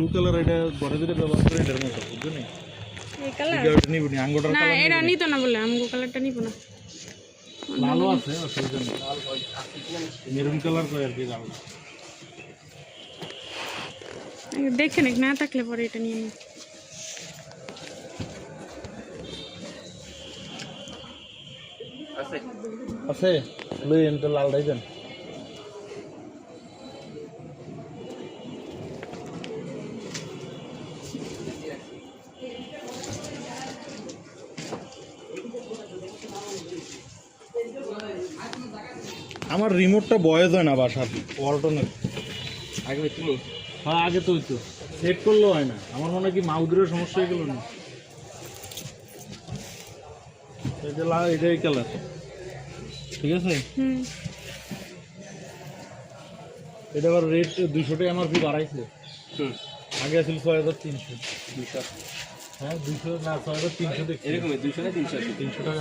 blue colour এটা ঘরে দিলে ব্যবহার করে এটার মতো বুঝছো নি এই কালার এটা নিব নি আঙ্গুটার না কালার এটা নিতো না বলে আমগো কালারটা নিব না লালও আছে অসুবিধা নেই মেরুন কালার করে আর কি লাল দেখে নাকি না থাকলে পরে এটা নিয়ে নিই আছে লই এনতে লালটাই দেন আমার রিমোটটা বয়স হয় না বাসার ওয়ালটনের আগে তুমি হ্যাঁ আগে তো হইতো সেট করলেও হয় না আমার মনে হয় কি মাউথের সমস্যা হয়ে গেল না এটা লাল এটাই কালার ঠিক আছে এটা আবার রেট 200 টাকা এমআরপি বাড়াইছে আগে ছিল 6300 200 হ্যাঁ 200 না 6300 এরকমই 200 না 300 300 টাকা